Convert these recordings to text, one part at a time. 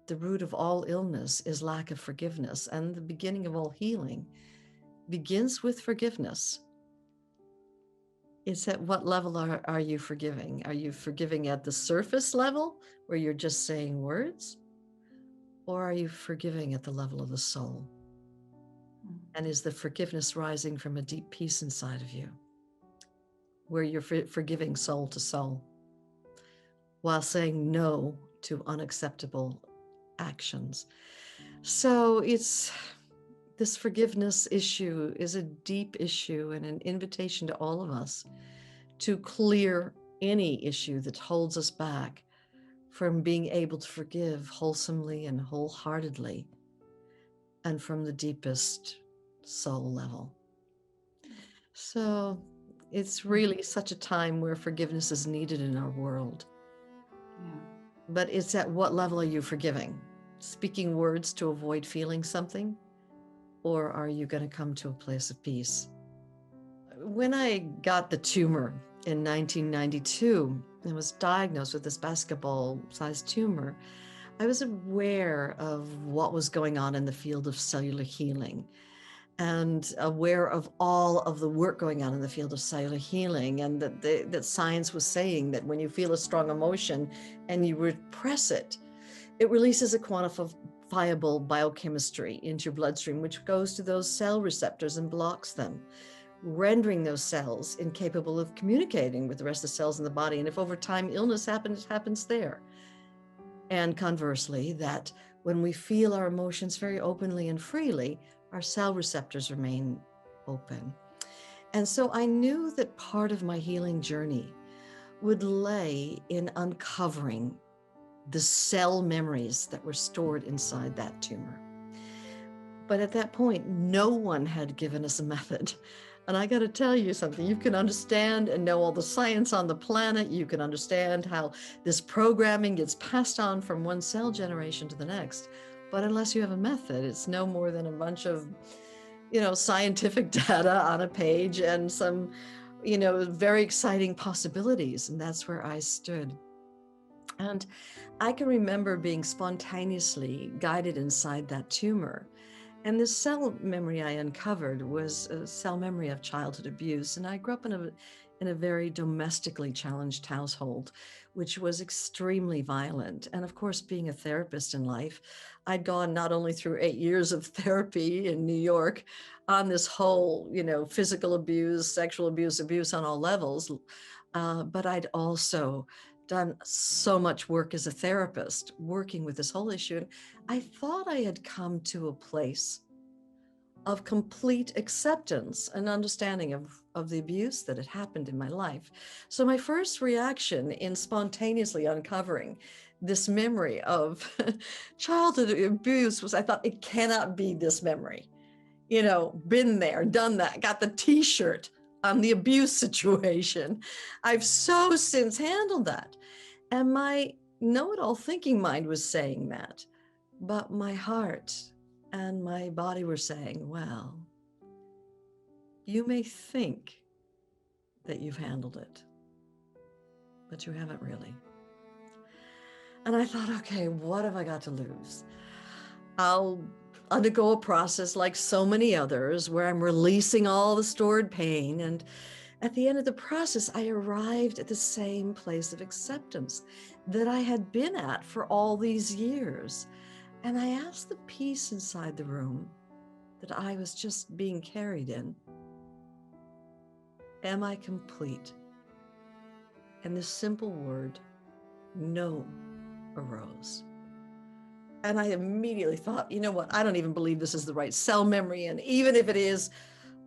the root of all illness is lack of forgiveness, and the beginning of all healing begins with forgiveness. It's at what level are you forgiving? Are you forgiving at the surface level where you're just saying words? Or are you forgiving at the level of the soul? And is the forgiveness rising from a deep peace inside of you, where you're forgiving soul to soul, while saying no to unacceptable actions? So it's this forgiveness issue is a deep issue and an invitation to all of us to clear any issue that holds us back from being able to forgive wholesomely and wholeheartedly and from the deepest soul level. So it's really such a time where forgiveness is needed in our world. Yeah. But it's at what level are you forgiving? Speaking words to avoid feeling something? Or are you going to come to a place of peace? When I got the tumor in 1992 and was diagnosed with this basketball-sized tumor, I was aware of what was going on in the field of cellular healing and aware of all of the work going on in the field of cellular healing, and that science was saying that when you feel a strong emotion and you repress it, it releases a quantifiable biochemistry into your bloodstream, which goes to those cell receptors and blocks them, rendering those cells incapable of communicating with the rest of the cells in the body. And if over time illness happens, it happens there. And conversely, that when we feel our emotions very openly and freely, our cell receptors remain open. And so I knew that part of my healing journey would lay in uncovering the cell memories that were stored inside that tumor. But at that point, no one had given us a method. And I got to tell you something, you can understand and know all the science on the planet. You can understand how this programming gets passed on from one cell generation to the next. But unless you have a method, it's no more than a bunch of, scientific data on a page and some, very exciting possibilities. And that's where I stood. And I can remember being spontaneously guided inside that tumor. And this cell memory I uncovered was a cell memory of childhood abuse. And I grew up in a very domestically challenged household, which was extremely violent. And of course, being a therapist in life, I'd gone not only through 8 years of therapy in New York on this whole, physical abuse, sexual abuse on all levels, but I'd also done so much work as a therapist, working with this whole issue. And I thought I had come to a place of complete acceptance and understanding of the abuse that had happened in my life. So my first reaction in spontaneously uncovering this memory of childhood abuse was, I thought, it cannot be this memory. Been there, done that, got the t-shirt on the abuse situation. I've so since handled that. And my know-it-all thinking mind was saying that, but my heart and my body were saying, well, you may think that you've handled it, but you haven't really. And I thought, okay, what have I got to lose? I'll undergo a process like so many others where I'm releasing all the stored pain. And at the end of the process, I arrived at the same place of acceptance that I had been at for all these years. And I asked the peace inside the room that I was just being carried in, am I complete? And this simple word, no, arose. And I immediately thought, you know what? I don't even believe this is the right cell memory. And even if it is,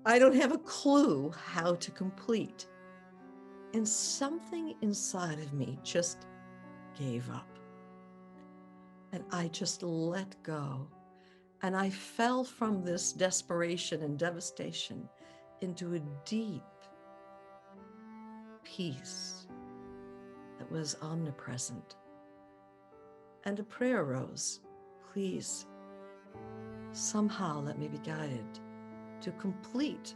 I don't have a clue how to complete. And something inside of me just gave up. And I just let go. And I fell from this desperation and devastation into a deep peace that was omnipresent. And a prayer arose, please, somehow let me be guided to complete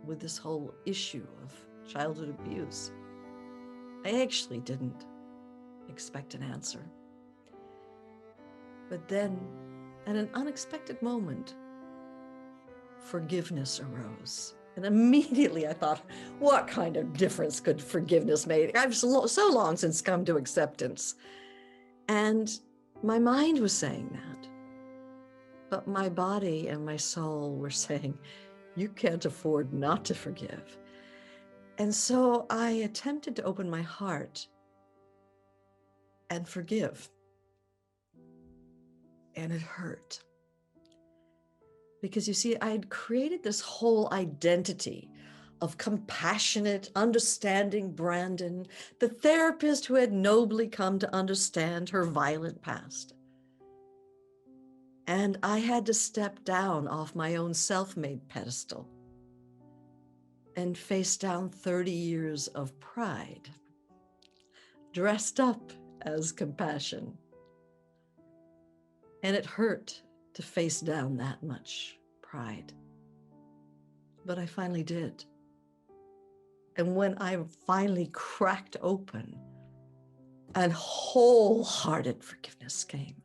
with this whole issue of childhood abuse. I actually didn't expect an answer. But then, at an unexpected moment, forgiveness arose. And immediately I thought, what kind of difference could forgiveness make? I've so long since come to acceptance. And my mind was saying that. But my body and my soul were saying, you can't afford not to forgive. And so I attempted to open my heart and forgive. And it hurt. Because you see, I had created this whole identity of compassionate, understanding Brandon, the therapist who had nobly come to understand her violent past. And I had to step down off my own self-made pedestal and face down 30 years of pride, dressed up as compassion. And it hurt to face down that much pride. But I finally did. And when I finally cracked open and wholehearted forgiveness came,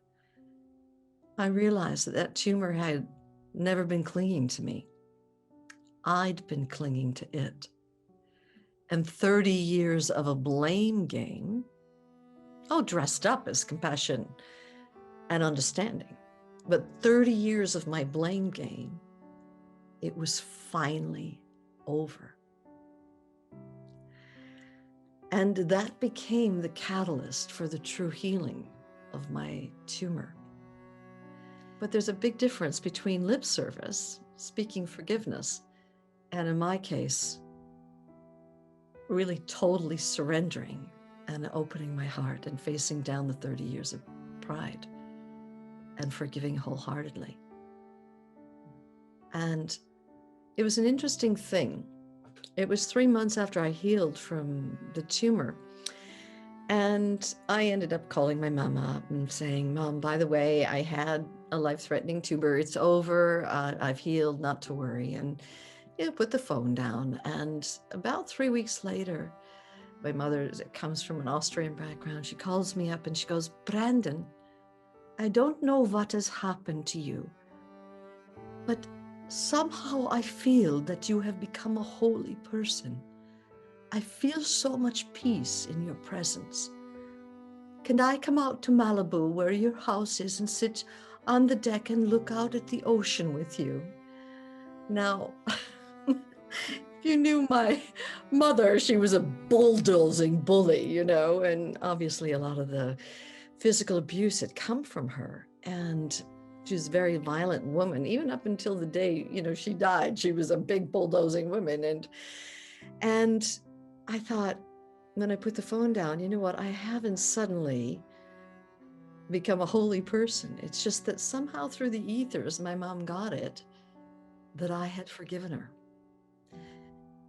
I realized that that tumor had never been clinging to me. I'd been clinging to it. And 30 years of a blame game, dressed up as compassion and understanding, but 30 years of my blame game, it was finally over. And that became the catalyst for the true healing of my tumor. But there's a big difference between lip service, speaking forgiveness, and in my case, really totally surrendering and opening my heart and facing down the 30 years of pride and forgiving wholeheartedly. And it was an interesting thing. It was 3 months after I healed from the tumor. And I ended up calling my mom up and saying, Mom, by the way, I had a life-threatening tumor. It's over. I've healed, not to worry. And put the phone down. And about 3 weeks later, my mother comes from an Austrian background. She calls me up and she goes, Brandon, I don't know what has happened to you, but somehow I feel that you have become a holy person. I feel so much peace in your presence. Can I come out to Malibu, where your house is, and sit on the deck and look out at the ocean with you? Now, if you knew my mother, she was a bulldozing bully, and obviously a lot of the physical abuse had come from her. And she was a very violent woman, even up until the day, she died. She was a big bulldozing woman. And I thought, when I put the phone down, you know what? I haven't suddenly become a holy person. It's just that somehow through the ethers, my mom got it, that I had forgiven her.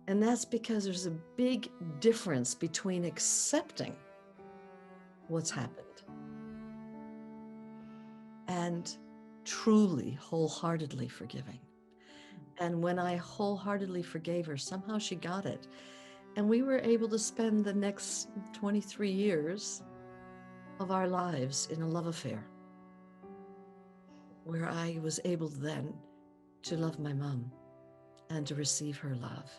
And that's because there's a big difference between accepting what's happened and truly, wholeheartedly forgiving. And when I wholeheartedly forgave her, somehow she got it. And we were able to spend the next 23 years of our lives in a love affair, where I was able then to love my mom and to receive her love.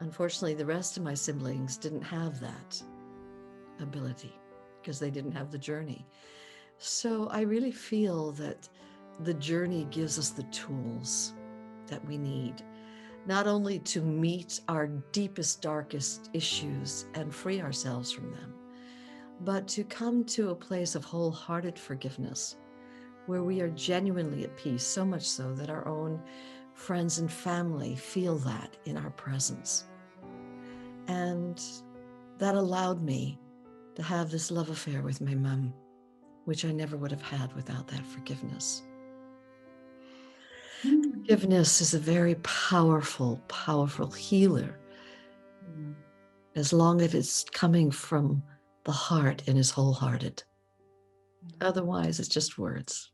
Unfortunately, the rest of my siblings didn't have that ability because they didn't have the journey. So I really feel that the journey gives us the tools that we need, not only to meet our deepest, darkest issues and free ourselves from them, but to come to a place of wholehearted forgiveness, where we are genuinely at peace, so much so that our own friends and family feel that in our presence. And that allowed me to have this love affair with my mom, which I never would have had without that forgiveness. Forgiveness is a very powerful, powerful healer, as long as it's coming from the heart and is wholehearted. Otherwise, it's just words.